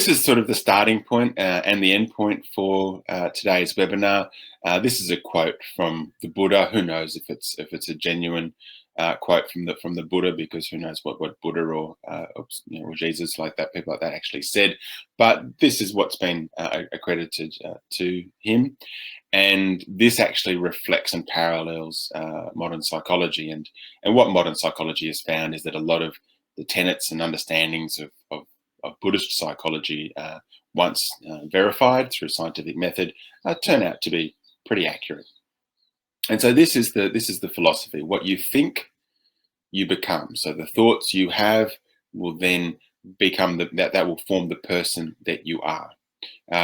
This is sort of the starting point and the end point for today's webinar. This is a quote from the Buddha. Who knows if it's a genuine quote from the Buddha, because who knows what Buddha or or Jesus, like that, people like that actually said. But this is what's been accredited to him, and this actually reflects and parallels modern psychology. And what modern psychology has found is that a lot of the tenets and understandings of Buddhist psychology, once verified through scientific method, turn out to be pretty accurate. And so this is the philosophy: what you think, you become. So the thoughts you have will then become that will form the person that you are.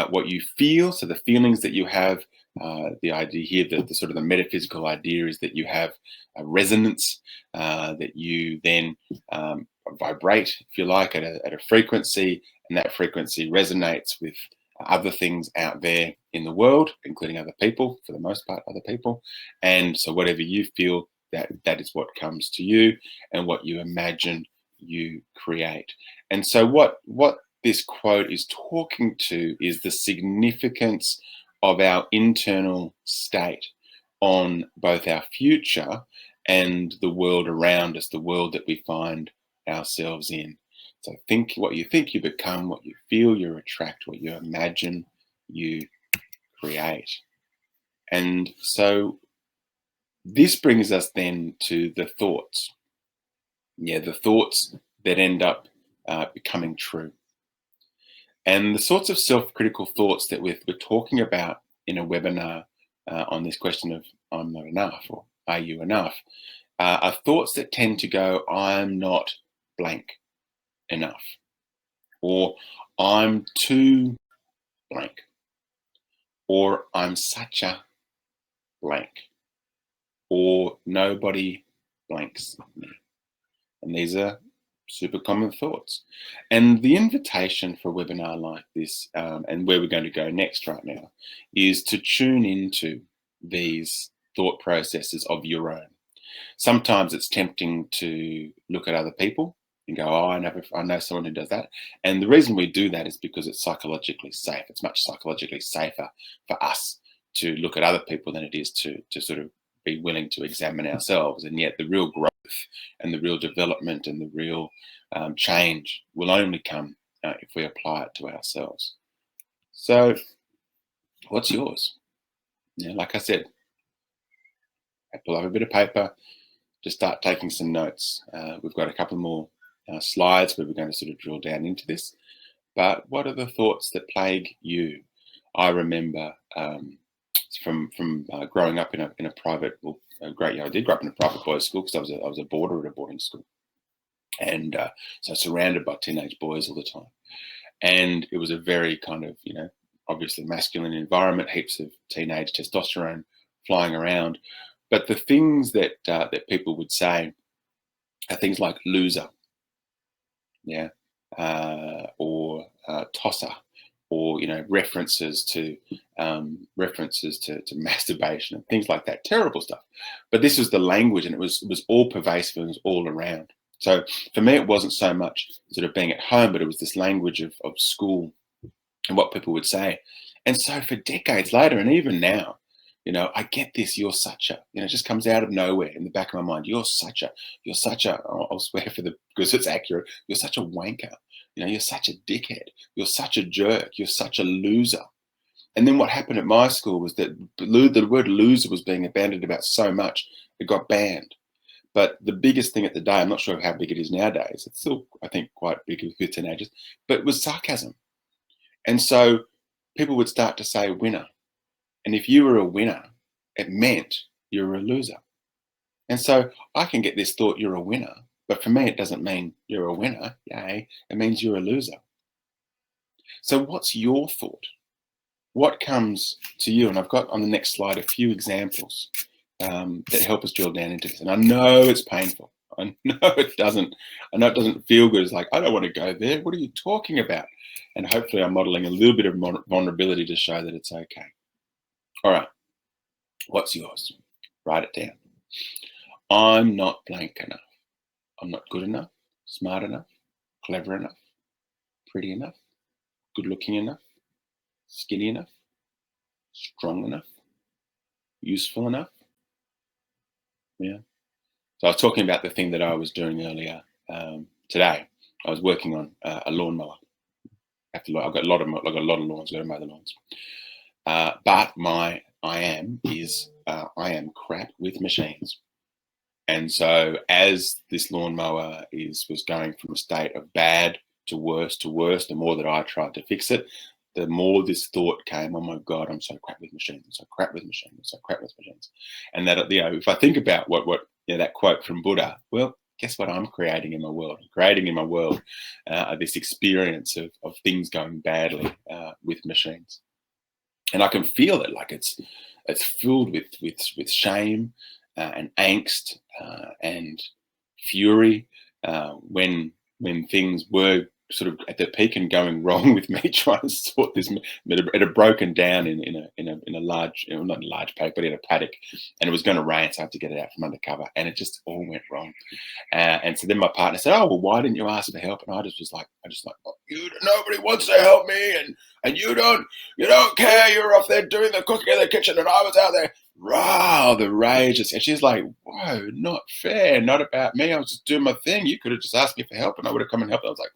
What you feel, so the feelings that you have. The idea here, the sort of the metaphysical idea, is that you have a resonance, that you then vibrate, if you like, at a frequency, and that frequency resonates with other things out there in the world, including other people, for the most part, other people. And so whatever you feel, that is what comes to you, and what you imagine, you create. And so what this quote is talking to is the significance of our internal state on both our future and the world around us, the world that we find ourselves in. So what you think, you become. What you feel, you attract. What you imagine, you create. And so this brings us then to the thoughts. Yeah, the thoughts that end up becoming true. And the sorts of self-critical thoughts that we're talking about in a webinar on this question of I'm not enough, or are you enough, are thoughts that tend to go, I'm not blank enough, or I'm too blank, or I'm such a blank, or nobody blanks me. And these are super common thoughts. And the invitation for a webinar like this, and where we're going to go next right now, is to tune into these thought processes of your own. Sometimes it's tempting to look at other people and go, oh, I know someone who does that. And the reason we do that is because it's psychologically safe. It's much psychologically safer for us to look at other people than it is to sort of be willing to examine ourselves. And yet the real growth and the real development and the real change will only come if we apply it to ourselves. So what's yours? Like I said, I pull up a bit of paper, just start taking some notes. We've got a couple more slides where we're going to sort of drill down into this. But what are the thoughts that plague you? I remember from growing up in a private, I did grow up in a private boys' school, because I was a boarder at a boarding school, and so surrounded by teenage boys all the time. And it was a very kind of, obviously masculine environment, heaps of teenage testosterone flying around. But the things that people would say are things like loser, or tosser, or references to masturbation and things like that. Terrible stuff. But this was the language, and it was all pervasive, and it was all around. So for me, it wasn't so much sort of being at home, but it was this language of school and what people would say. And so for decades later, and even now, I get this, you're such a, it just comes out of nowhere in the back of my mind. You're such a, I'll swear because it's accurate, you're such a wanker. You're such a dickhead. You're such a jerk. You're such a loser. And then what happened at my school was that the word loser was being abandoned about so much, it got banned. But the biggest thing at the day, I'm not sure how big it is nowadays, it's still, I think, quite big with teenagers, but it was sarcasm. And so people would start to say winner. And if you were a winner, it meant you're a loser. And so I can get this thought, you're a winner, but for me, it doesn't mean you're a winner. Yay, it means you're a loser. So what's your thought? What comes to you? And I've got on the next slide a few examples that help us drill down into this. And I know it's painful. I know it doesn't feel good. It's like, I don't want to go there. What are you talking about? And hopefully I'm modeling a little bit of vulnerability to show that it's okay. All right. What's yours? Write it down. I'm not blank enough. I'm not good enough, smart enough, clever enough, pretty enough, good looking enough, skinny enough, strong enough, useful enough. Yeah. So I was talking about the thing that I was doing earlier today. I was working on a lawnmower. I've got a lot of lawns. Got to mow the lawns. But I am crap with machines. And so as this lawnmower was going from a state of bad to worse, the more that I tried to fix it, the more this thought came, oh my God, I'm so crap with machines. I'm so crap with machines. I'm so crap with machines. And that, if I think about what that quote from Buddha, well, guess what I'm creating in my world? I'm creating in my world this experience of things going badly with machines. And I can feel it, like it's filled with shame and angst and fury when things were sort of at their peak and going wrong with me trying to sort this. It had broken down in a large, not a large paddock, but in a paddock, and it was going to rain, so I had to get it out from under cover, and it just all went wrong. And so then my partner said, "Oh, well, why didn't you ask for help?" And I just was like, oh, nobody wants to help me, and you don't care. You're off there doing the cooking in the kitchen, and I was out there. Wow, the rage. And she's like, whoa, not fair, not about me. I was just doing my thing. You could have just asked me for help and I would have come and helped. I was like,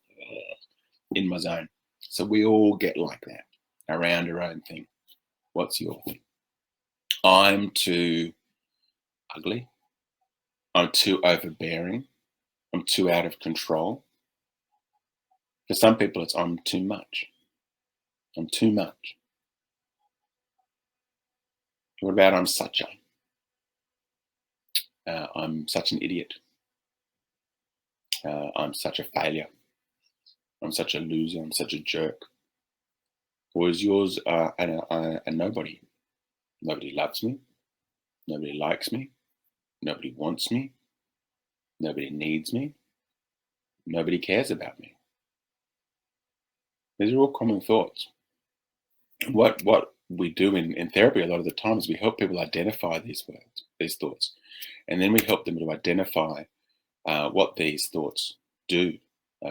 in my zone. So we all get like that around our own thing. What's your thing? I'm too ugly. I'm too overbearing. I'm too out of control. For some people, it's I'm too much. I'm too much. What about I'm such I'm such an idiot. I'm such a failure. I'm such a loser. I'm such a jerk. Or is yours a nobody? Nobody loves me. Nobody likes me. Nobody wants me. Nobody needs me. Nobody cares about me. These are all common thoughts. What we do in therapy a lot of the time is we help people identify these thoughts, and then we help them to identify what these thoughts do,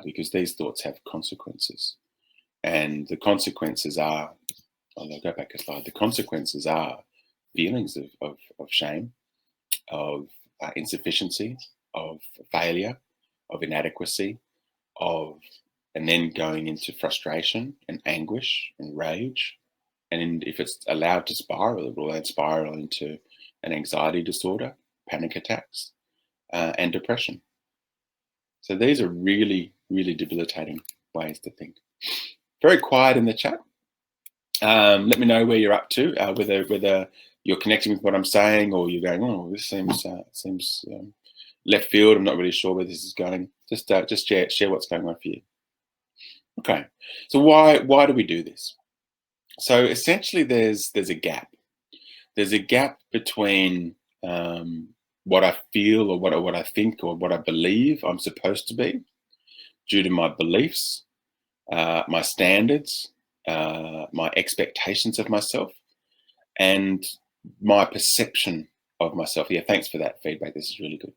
because these thoughts have consequences, and the consequences are. I'll go back a slide. The consequences are feelings of shame, of insufficiency, of failure, of inadequacy, and then going into frustration and anguish and rage. And if it's allowed to spiral, it will then spiral into an anxiety disorder, panic attacks, and depression. So these are really, really debilitating ways to think. Very quiet in the chat. Let me know where you're up to, whether you're connecting with what I'm saying or you're going, oh, this seems left field. I'm not really sure where this is going. Just share what's going on for you. Okay, so why do we do this? So essentially, there's a gap. There's a gap between what I feel or what I think or what I believe I'm supposed to be, due to my beliefs, my standards, my expectations of myself, and my perception of myself. Yeah, thanks for that feedback. This is really good.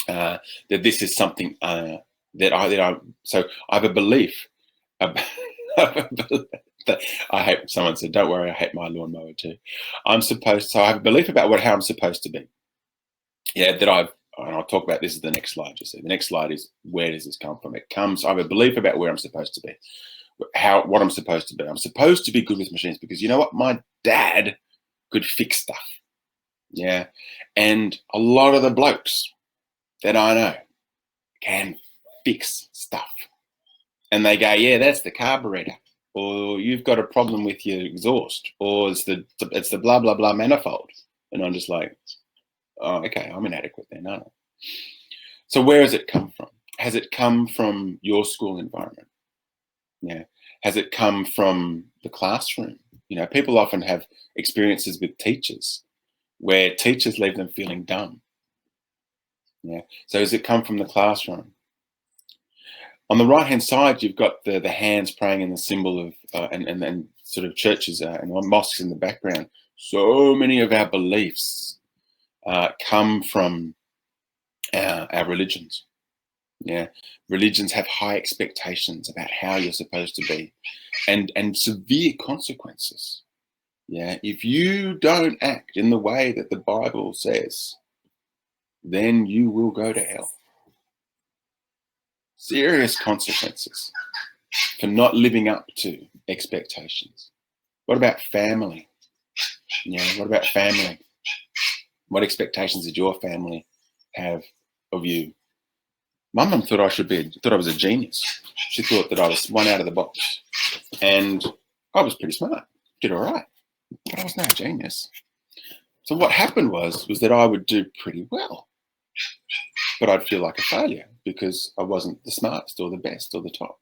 That this is something so I have a belief. I hate. Someone said, "Don't worry, I hate my lawnmower too." I have a belief about how I'm supposed to be. Yeah, and I'll talk about this is the next slide. Just see, the next slide is, where does this come from? I have a belief about where I'm supposed to be, what I'm supposed to be. I'm supposed to be good with machines because you know what, my dad could fix stuff. Yeah, and a lot of the blokes that I know can fix stuff, and they go, yeah, that's the carburetor, or you've got a problem with your exhaust, or it's the blah blah blah manifold, and I'm just like, oh, okay, I'm inadequate then, aren't I? So where has it come from? Has it come from your school environment? Yeah. Has it come from the classroom? You know, people often have experiences with teachers where teachers leave them feeling dumb. Yeah. So has it come from the classroom? On the right-hand side, you've got the hands praying in the symbol of and sort of churches and mosques in the background. So many of our beliefs come from our religions. Yeah. Religions have high expectations about how you're supposed to be, and severe consequences. Yeah. If you don't act in the way that the Bible says, then you will go to hell. Serious consequences for not living up to expectations. What about family? Yeah, what about family? What expectations did your family have of you? My mum thought thought I was a genius. She thought that I was one out of the box. And I was pretty smart, did all right, but I was no genius. So what happened was that I would do pretty well, but I'd feel like a failure because I wasn't the smartest or the best or the top.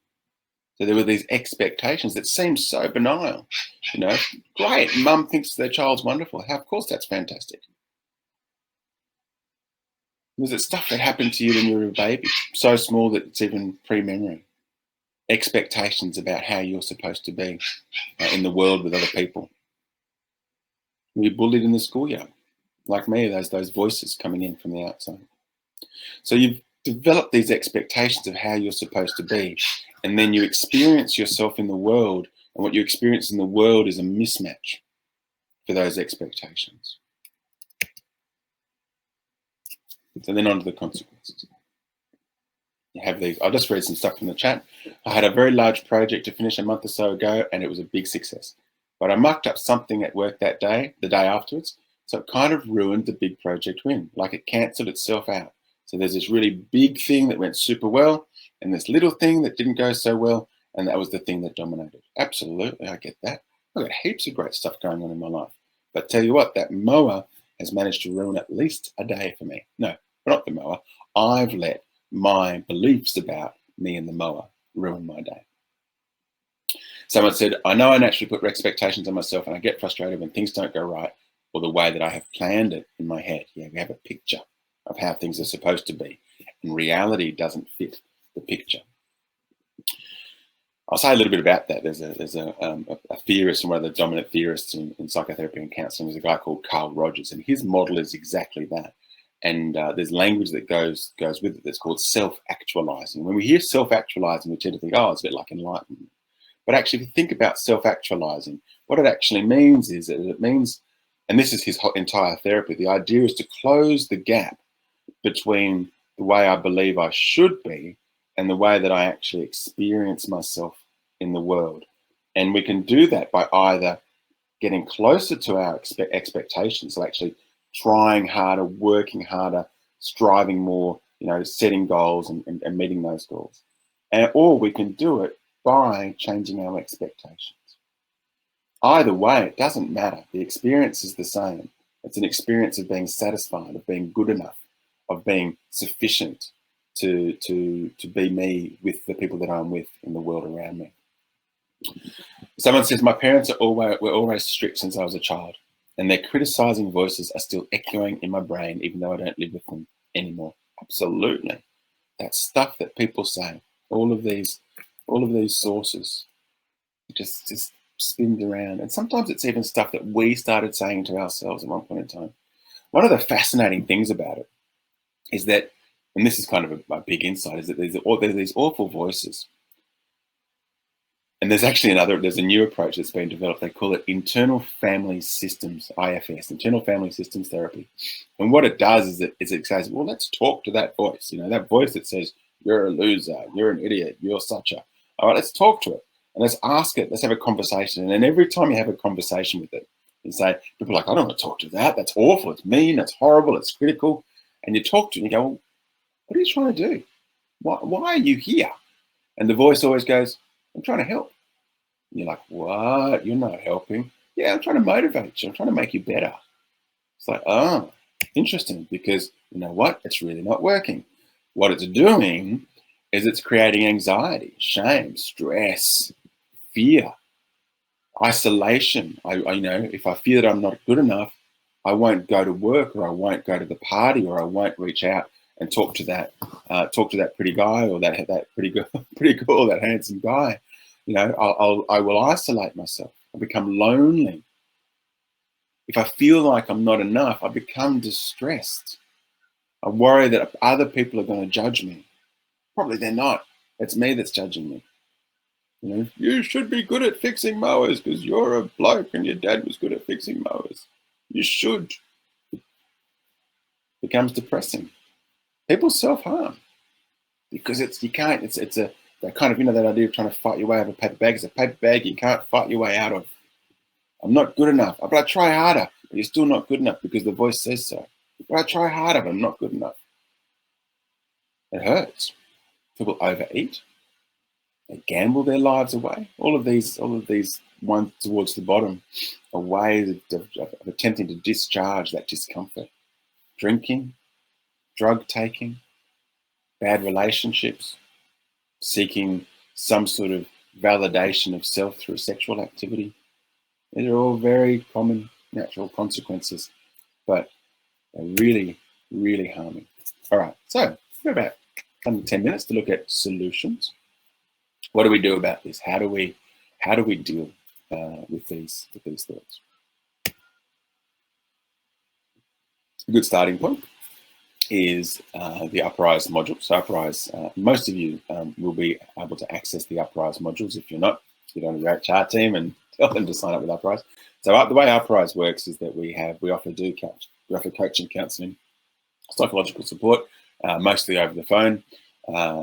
So there were these expectations that seemed so banal. You know, great, mum thinks their child's wonderful. How, of course, that's fantastic. Was it stuff that happened to you when you were a baby, so small that it's even pre-memory? Expectations about how you're supposed to be in the world with other people. Were you bullied in the schoolyard? Like me, those voices coming in from the outside. So you've developed these expectations of how you're supposed to be, and then you experience yourself in the world, and what you experience in the world is a mismatch for those expectations. So then on to the consequences. You have these. I'll just read some stuff from the chat. I had a very large project to finish a month or so ago, and it was a big success. But I mucked up something at work that day, the day afterwards, so it kind of ruined the big project win. Like it cancelled itself out. So there's this really big thing that went super well, and this little thing that didn't go so well, and that was the thing that dominated. Absolutely, I get that. I've got heaps of great stuff going on in my life. But tell you what, that mower has managed to ruin at least a day for me. No, not the mower. I've let my beliefs about me and the mower ruin my day. Someone said, I know I naturally put expectations on myself and I get frustrated when things don't go right or the way that I have planned it in my head. Yeah, we have a picture of how things are supposed to be, and reality doesn't fit the picture. I'll say a little bit about that. There's a theorist, and one of the dominant theorists in psychotherapy and counseling is a guy called Carl Rogers, and his model is exactly that. And there's language that goes with it that's called self-actualizing. When we hear self-actualizing, we tend to think, oh, it's a bit like enlightenment. But actually, if you think about self-actualizing, what it actually means is that it means, and this is his entire therapy, the idea is to close the gap between the way I believe I should be and the way that I actually experience myself in the world. And we can do that by either getting closer to our expectations, so actually trying harder, working harder, striving more, setting goals and meeting those goals. Or we can do it by changing our expectations. Either way, it doesn't matter. The experience is the same. It's an experience of being satisfied, of being good enough, of being sufficient to be me with the people that I'm with in the world around me. Someone says, my parents were always strict since I was a child, and their criticizing voices are still echoing in my brain, even though I don't live with them anymore. Absolutely. That stuff that people say, all of these sources, just spins around. And sometimes it's even stuff that we started saying to ourselves at one point in time. One of the fascinating things about it is that, and this is kind of a big insight, is that there's these awful voices. And there's a new approach that's been developed. They call it internal family systems, IFS, internal family systems therapy. And what it does is it says, well, let's talk to that voice. That voice that says, you're a loser, you're an idiot, you're such a, all right, let's talk to it. And let's ask it, let's have a conversation. And then every time you have a conversation with it, you say, people are like, I don't want to talk to that. That's awful, it's mean, that's horrible, it's critical. And you talk to it and you go, well, what are you trying to do? Why are you here? And the voice always goes, I'm trying to help. And you're like, what? You're not helping. Yeah, I'm trying to motivate you. I'm trying to make you better. It's like, oh, interesting, because you know what? It's really not working. What it's doing is it's creating anxiety, shame, stress, fear, isolation. If I fear that I'm not good enough, I won't go to work, or I won't go to the party, or I won't reach out and talk to that pretty guy, or that pretty girl, that handsome guy. I will isolate myself. I become lonely. If I feel like I'm not enough, I become distressed. I worry that other people are going to judge me. Probably they're not. It's me that's judging me. You know, you should be good at fixing mowers because you're a bloke and your dad was good at fixing mowers. You should. It becomes depressing. People self-harm because you can't. It's a that kind of, that idea of trying to fight your way out of a paper bag. It's a paper bag you can't fight your way out of. I'm not good enough, but I try harder. But you're still not good enough because the voice says so. But I try harder, but I'm not good enough. It hurts. People overeat. They gamble their lives away. All of these ones towards the bottom are ways of attempting to discharge that discomfort. Drinking, drug taking, bad relationships, seeking some sort of validation of self through sexual activity. These are all very common natural consequences, but they're really, really harming. All right, so we've got about 10 minutes to look at solutions. What do we do about this? How do we deal with these thoughts? A good starting point is the Uprise module. So Uprise, most of you will be able to access the Uprise modules. If you're not, get on the HR team and tell them to sign up with Uprise. So the way Uprise works is that we offer coaching, counselling, psychological support, mostly over the phone,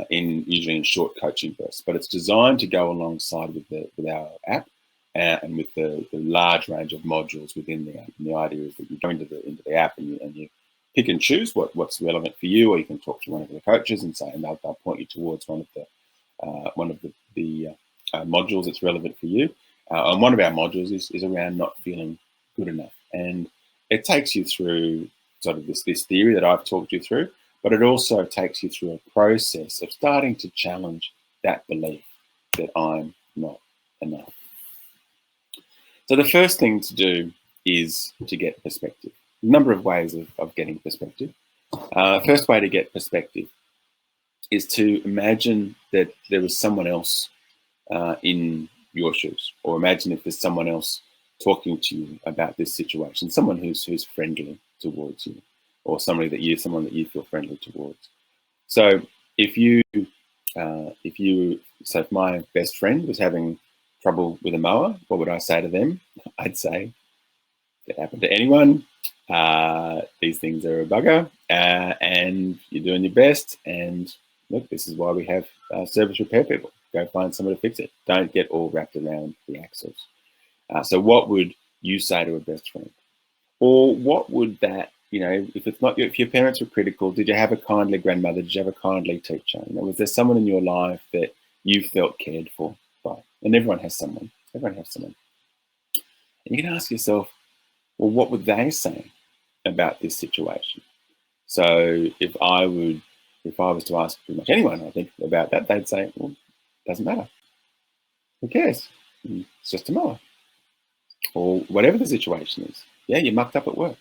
usually in short coaching bursts. But it's designed to go alongside with our app and with the large range of modules within the app. And the idea is that you go into the app and you pick and choose what's relevant for you, or you can talk to one of the coaches and they'll point you towards one of the modules that's relevant for you. And one of our modules is around not feeling good enough, and it takes you through sort of this theory that I've talked you through, but it also takes you through a process of starting to challenge that belief that I'm not enough. So the first thing to do is to get perspective. A number of ways of getting perspective. First way to get perspective is to imagine that there is someone else in your shoes, or imagine if there's someone else talking to you about this situation, someone who's friendly towards you, or someone that you feel friendly towards. So if my best friend was having trouble with a mower, what would I say to them? I'd say, it happened to anyone. These things are a bugger, and you're doing your best. And look, this is why we have service repair people. Go find someone to fix it. Don't get all wrapped around the axles. So what would you say to a best friend? Or what would that, if your parents were critical, did you have a kindly grandmother? Did you have a kindly teacher? Was there someone in your life that you felt cared for by? And everyone has someone. Everyone has someone. And you can ask yourself, well, what would they say about this situation? So if I was to ask pretty much anyone, I think, about that, they'd say, well, it doesn't matter. Who cares? It's just a mower. Or whatever the situation is. Yeah, you mucked up at work.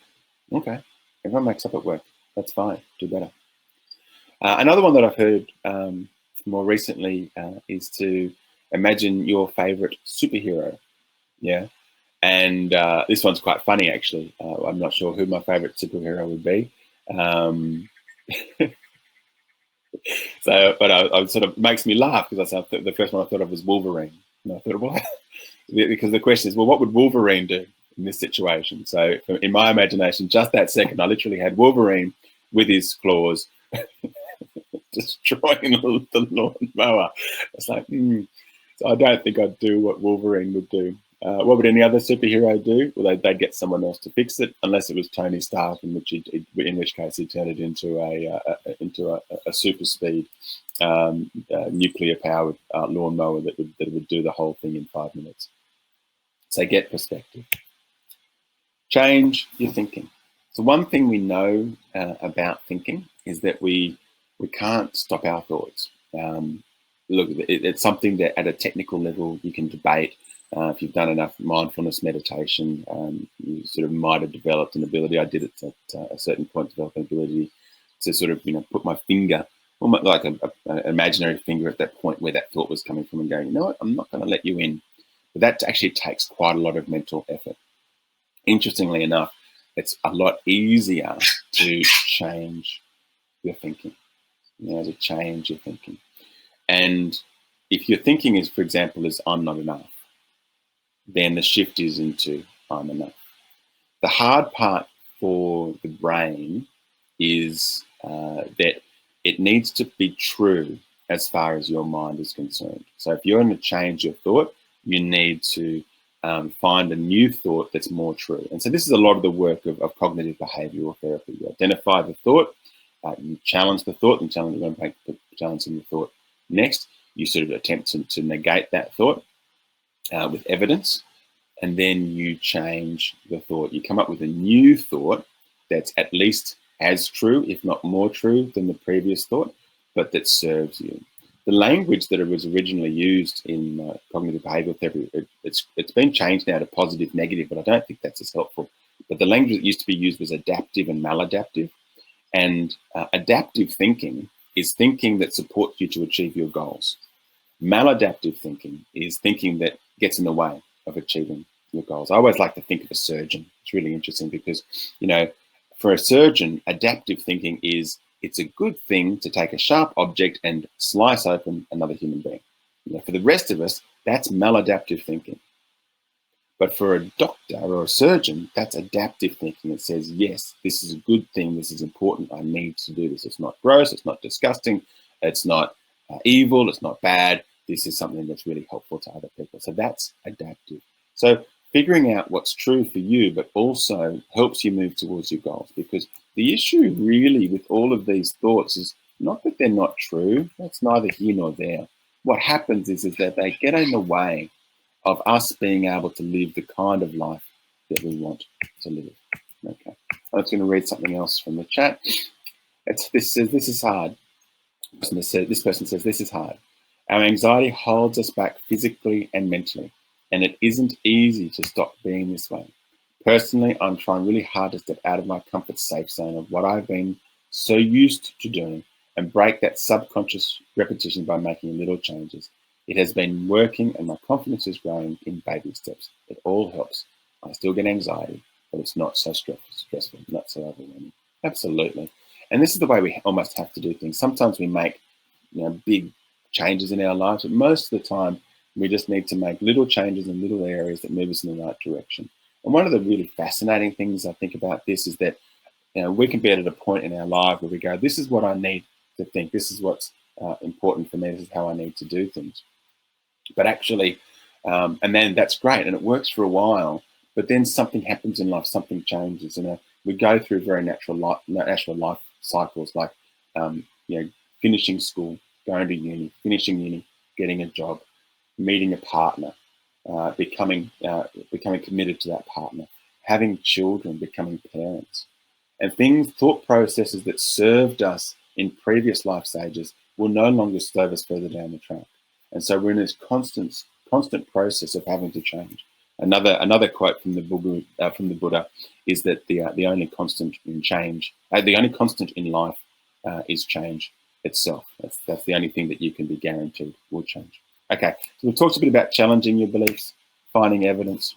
Okay, everyone mucks up at work. That's fine, do better. Another one that I've heard more recently is to imagine your favorite superhero. Yeah, and this one's quite funny, actually. I'm not sure who my favorite superhero would be. But I sort of makes me laugh because the first one I thought of was Wolverine. And I thought, well, because the question is, well, what would Wolverine do in this situation? So in my imagination, just that second, I literally had Wolverine with his claws destroying the lawnmower. It's like, so I don't think I'd do what Wolverine would do. What would any other superhero do? Well, they'd get someone else to fix it, unless it was Tony Stark, in which case he'd turn it into a super speed nuclear powered lawnmower that would do the whole thing in 5 minutes. So get perspective. Change your thinking. So one thing we know about thinking is that we can't stop our thoughts. Look, it's something that at a technical level you can debate. If you've done enough mindfulness meditation, you sort of might have developed an ability. I did it at a certain point, develop an ability to sort of, put my finger, like an imaginary finger at that point where that thought was coming from, and going, you know what, I'm not going to let you in. But that actually takes quite a lot of mental effort. Interestingly enough, it's a lot easier to change your thinking. As a change your thinking. And if your thinking is, for example, is I'm not enough, then the shift is into I'm enough. The hard part for the brain is that it needs to be true as far as your mind is concerned. So if you're going to change your thought, you need to find a new thought that's more true. And so this is a lot of the work of cognitive behavioral therapy. You identify the thought, you challenge the thought, and you're going to make the challenge in the thought. Next, you sort of attempt to negate that thought with evidence, and then you change the thought. You come up with a new thought that's at least as true, if not more true, than the previous thought, but that serves you. The language that was originally used in cognitive behavioral therapy, it's been changed now to positive, negative, but I don't think that's as helpful. But the language that used to be used was adaptive and maladaptive. And adaptive thinking is thinking that supports you to achieve your goals. Maladaptive thinking is thinking that gets in the way of achieving your goals. I always like to think of a surgeon. It's really interesting because, for a surgeon, adaptive thinking is it's a good thing to take a sharp object and slice open another human being. For the rest of us, that's maladaptive thinking. But for a doctor or a surgeon, that's adaptive thinking. It says, yes, this is a good thing. This is important. I need to do this. It's not gross. It's not disgusting. It's not evil. It's not bad. This is something that's really helpful to other people. So that's adaptive. So figuring out what's true for you, but also helps you move towards your goals. Because the issue really with all of these thoughts is not that they're not true. That's neither here nor there. What happens is that they get in the way of us being able to live the kind of life that we want to live. Okay, I'm just going to read something else from the chat. This says, this is hard. This person says, this is hard. Our anxiety holds us back physically and mentally, and it isn't easy to stop being this way. Personally, I'm trying really hard to step out of my comfort safe zone of what I've been so used to doing and break that subconscious repetition by making little changes. It has been working and my confidence is growing in baby steps. It all helps. I still get anxiety, but it's not so stressful, not so overwhelming. Absolutely. And this is the way we almost have to do things. Sometimes we make big changes in our lives, but most of the time we just need to make little changes in little areas that move us in the right direction. And one of the really fascinating things I think about this is that we can be at a point in our life where we go, this is what I need to think. This is what's important for me. This is how I need to do things. But actually, and then that's great, and it works for a while. But then something happens in life, something changes, and we go through very natural life cycles, like finishing school, going to uni, finishing uni, getting a job, meeting a partner, becoming committed to that partner, having children, becoming parents, and thought processes that served us in previous life stages will no longer serve us further down the track. And so we're in this constant process of having to change. Another quote from the Buddha is that the only constant in change, the only constant in life is change itself. That's the only thing that you can be guaranteed will change. Okay, so we've talked a bit about challenging your beliefs, finding evidence,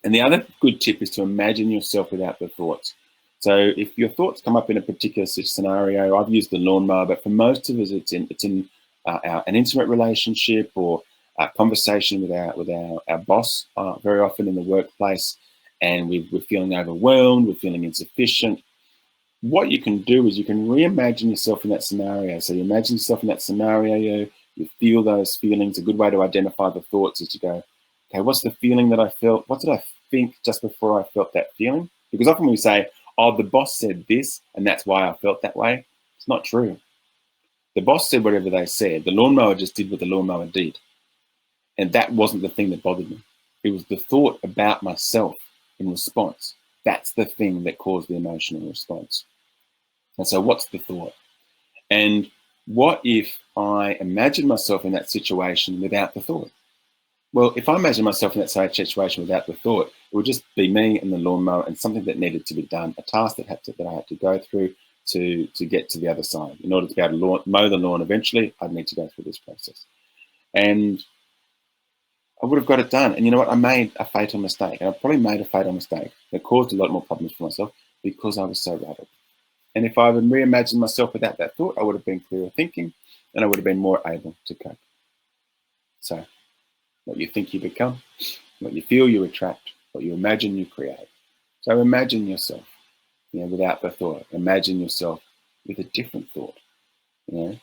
and the other good tip is to imagine yourself without the thoughts. So if your thoughts come up in a particular scenario, I've used the lawnmower, but for most of us, it's in an intimate relationship or a conversation with our boss, very often in the workplace, and we're feeling overwhelmed, we're feeling insufficient. What you can do is you can reimagine yourself in that scenario. So you imagine yourself in that scenario, you feel those feelings. A good way to identify the thoughts is to go, okay, what's the feeling that I felt? What did I think just before I felt that feeling? Because often we say, oh, the boss said this, and that's why I felt that way. It's not true. The boss said whatever they said. The lawnmower just did what the lawnmower did. And that wasn't the thing that bothered me. It was the thought about myself in response. That's the thing that caused the emotional response. And so what's the thought? And what if I imagine myself in that situation without the thought? Well, if I imagine myself in that situation without the thought, it would just be me and the lawnmower and something that needed to be done, a task that I had to go through to get to the other side. In order to be able to mow the lawn eventually, I'd need to go through this process. And I would have got it done. And you know what? I made a fatal mistake. And I probably made a fatal mistake that caused a lot more problems for myself because I was so rattled. And if I would reimagine myself without that thought, I would have been clearer thinking and I would have been more able to cope. So what you think you become, what you feel you attract, what you imagine you create. So imagine yourself, without the thought. Imagine yourself with a different thought, And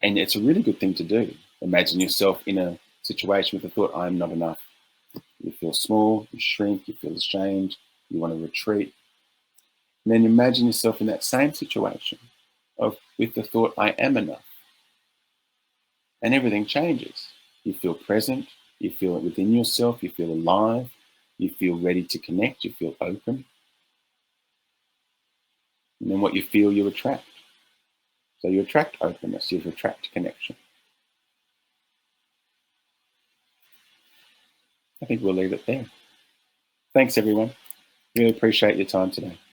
it's a really good thing to do. Imagine yourself in a situation with the thought, I'm not enough. You feel small, you shrink, you feel ashamed, you want to retreat. And then imagine yourself in that same situation with the thought, I am enough. And everything changes. You feel present, you feel it within yourself, you feel alive, you feel ready to connect, you feel open. And then what you feel, you attract. So you attract openness, you attract connection. I think we'll leave it there. Thanks, everyone. Really appreciate your time today.